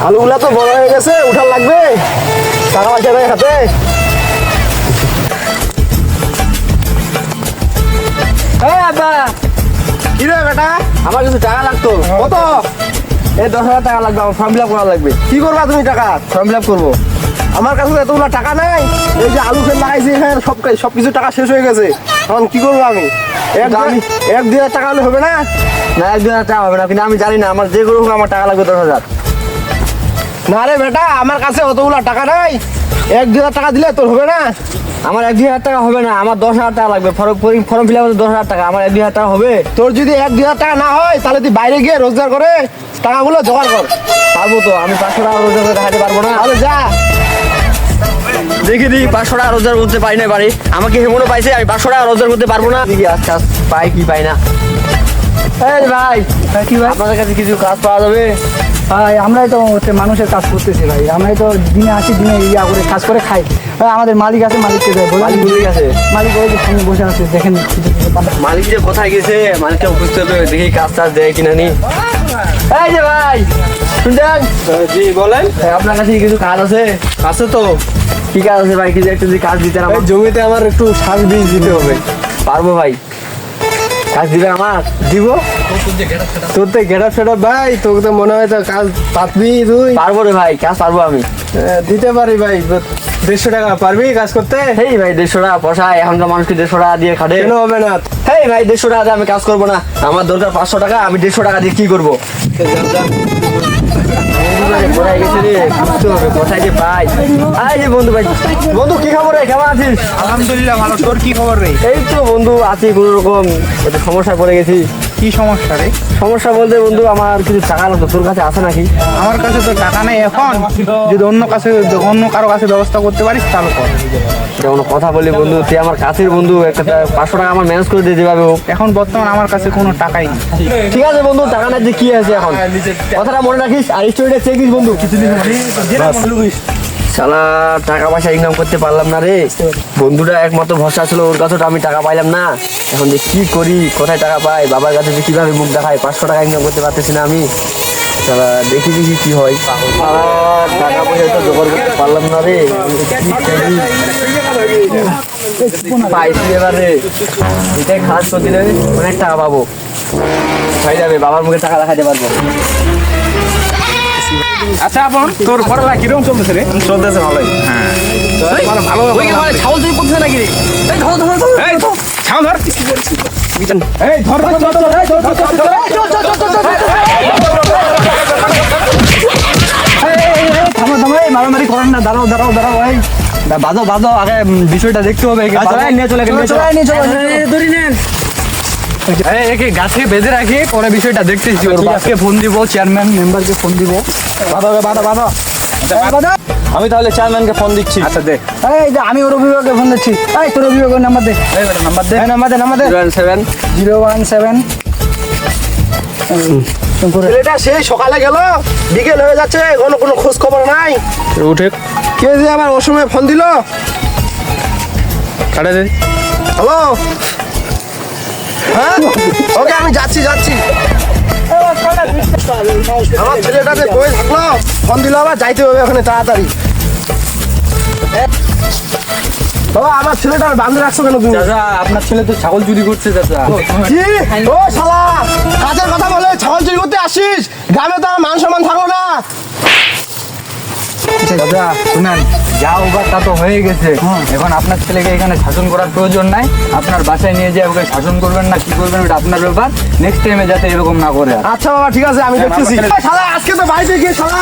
আলুগুলা তো বড় হয়ে গেছে, উঠার লাগবে, টাকা পয়সা নেই হাতে। কি রে বেটা, আমার কিছু টাকা লাগতো। কত? এই 10,000 টাকা লাগবে, আমার ফর্ম ফিল আপ করা লাগবে। কি করবা তুমি টাকা? ফর্ম ফিল আপ করবো। আমার কাছে তো এতগুলো টাকা নাই। এই যে আলু ফেল লাগাইছি এখানে সবকিছু টাকা শেষ হয়ে গেছে। এখন কি করবো আমি? এক 2,000 টাকা হলে হবে না? না, 1-2,000 টাকা হবে না, কিন্তু আমি জানি না, আমার যে করে হোক আমার টাকা লাগবে 10,000। না রে বেটা, আমার কাছে অতগুলো টাকা নাই। 1-2,000 টাকা দিলে তোর হবে না? আমার 1-2,000 টাকা হবে না, আমার 10,000 টাকা লাগবে। ফর্ম ফিল আপ 10,000 টাকা, আমার 1-2,000 টাকা হবে। তোর যদি 1-2,000 টাকা না হয় তাহলে তুই বাইরে গিয়ে রোজগার করে টাকাগুলো জোগাড় কর। পারবো তো, আমি 500 টাকা রোজগার করে দেখাতে পারবো না? তাহলে যা। দেখি 500 টাকা রোজগার করতে পারি না পারি। আমাকে হেমনও পাইছে, আমি 500 টাকা রোজগার করতে পারবো না। দেখি আজ কাজ পাই কি পাই না। এই ভাই, কি ভাই? আপনাদের কাছে কিছু কাজ পাওয়া যাবে? ভাই আমরাই তো মানুষের কাজ করতেছি ভাই, আমরাই তো দিনে আসি, দিনে ইয়া করে কাজ করে খাই ভাই। আমাদের মালিক আছে, মালিককে দেয় বলে। মালিক ভুলে গেছে? মালিক ওই যে সামনে বসে আছে, দেখেন কিছু কিছু পাতা। মালিক যে কোথায় গেছে, মালিককে বুঝতে হবে, দেখি কাজ টাজ দেয় কিনা নি। এই যে ভাই, শুনছেন? জি বলেন। আপনার কাছে কি কিছু কাজ আছে? আছে তো। কি কাজ আছে ভাই? কিছু একটু যদি কাজ দিতেন আমার। জমিতে আমার একটু সার বীজ দিতে হবে। পারবো ভাই, কাজ দিবে আমার? দিব। তোর তো গেটআপ সেটআপ ভাই, তোকে তো মনে হয় তো কাজ পাতবি তুই। পারবো রে ভাই, কাজ পারবো আমি। দিতে পারি ভাই। 150 টাকা পারবি কাজ করতে? হেই ভাই, 150 টাকা পোষায়? এখনকার মানুষকে 150 টাকা দিয়ে খাটে? কেন হবে না? হেই ভাই, 150 টাকা দিয়ে আমি কাজ করবো না। আমার দরকার 500 টাকা, আমি 150 টাকা দিয়ে কি করবো? কোথায় গেছে রে, বুঝতে হবে কোথায় যে পাই। এই যে বন্ধু ভাই, বন্ধু কি খবর রে, কেমন আছিস? আলহামদুলিল্লাহ ভালো। তোর কি খবর রে? এই তো বন্ধু আছি, কোনো রকম একটা সমস্যায় পড়ে গেছি। কি সমস্যা রে? সমস্যা বলতে বন্ধু, আমার কিছু টাকা লাগতো, তোর কাছে আছে নাকি? আমার কাছে তো টাকা নেই এখন। যদি অন্য কারো কাছে ব্যবস্থা করতে পারিস তাহলে কর। এটা কোনো কথা বলি বন্ধু, তুই আমার কাছের বন্ধু, একটা 500 টাকা আমার ম্যানেজ করে দিয়ে যেভাবে হোক। এখন বর্তমান আমার কাছে কোনো টাকাই নেই। ঠিক আছে বন্ধু, টাকা নাই যে কি আছে এখন, কথাটা মনে রাখিস। আর স্টোরিটা চেক দিস বন্ধু। শালা টাকা পয়সা ইনকাম করতে পারলাম না রে। বন্ধুটা একমাত্র ভরসা ছিল, ওর কাছে তো আমি টাকা পাইলাম না। এখন যে কি করি, কোথায় টাকা পাই, বাবার কাছে যে কিভাবে মুখ দেখাই, 500 টাকা ইনকাম করতে পারতেছি না আমি। শালা দেখি কি হয়। শালা টাকা পয়সা তো জোগাড় করতে পারলাম না রে, কি করি? পাইছি এবার রে, এটাই খারাপ করে দিলে অনেক টাকা পাবো, হয়ে যাবে, বাবার মুখে টাকা দেখাতে পারবো। আচ্ছা আপন, তোর পড়ালেখা কিরকম চলতেছে রে? চলতেছে ভালোই। হ্যাঁ ভালো ছাগল চুরি করতেছে নাকি রে? ছাগল ধর। এই ধর। থামো থামো, এই মারামারি করেন না, দাঁড়াও দাঁড়াও দাঁড়াও। এই বাজো আগে বিষয়টা দেখতে হবে। নিয়ে চলে ধরি নেন। একে গাছে বেঁধে রাখি, পরে বিষয়টা দেখতেছি। ওর বাপকে ফোন দিব, চেয়ারম্যান মেম্বারকে ফোন দিব। বাধা। আমি তাহলে চেয়ারম্যানকে ফোন দিচ্ছি। আচ্ছা দে। এই যে আমি ওর অভিভাবককে ফোন দিচ্ছি। এই তোর অভিভাবকের নাম্বার দে। নাম্বার দে। 017 017। ছেলেটা সেই সকালে গেল, বিকেল হয়ে যাচ্ছে, কোনো খোঁজ খবর নাই। উঠে কে যে আবার ওর সময় ফোন দিল? কাটে দে। হ্যালো, হ্যাঁ ওকে, আমি যাচ্ছি। আমার ছেলেটা যে বই থাকলো, ফোন দিল, আবার যাইতে হবে ওখানে তাড়াতাড়ি। বাবা, আমার ছেলেটা বান্ধে রাখছো কেন তুমি? চাচা, আপনার ছেলে তো ছাগল চুরি করছে চাচা। কি? ও শালা, কাজের কথা বলে ছাগল চুরি করতে আসিস? গ্রামে তো আমার মান সম্মান থাকলো না। দাদা শুনেন, যা ওবার তা তো হয়ে গেছে। এখন আপনার ছেলেকে এখানে শাসন করার প্রয়োজন নাই। আপনার বাসায় নিয়ে যেয়ে ওকে শাসন করবেন না কি করবেন ওটা আপনার ব্যাপার। নেক্সট টাইমে যাতে এরকম না করে। আচ্ছা বাবা, ঠিক আছে, আমি দেখতেছি। শালা আজকে তো বাড়িতে গিয়ে শালা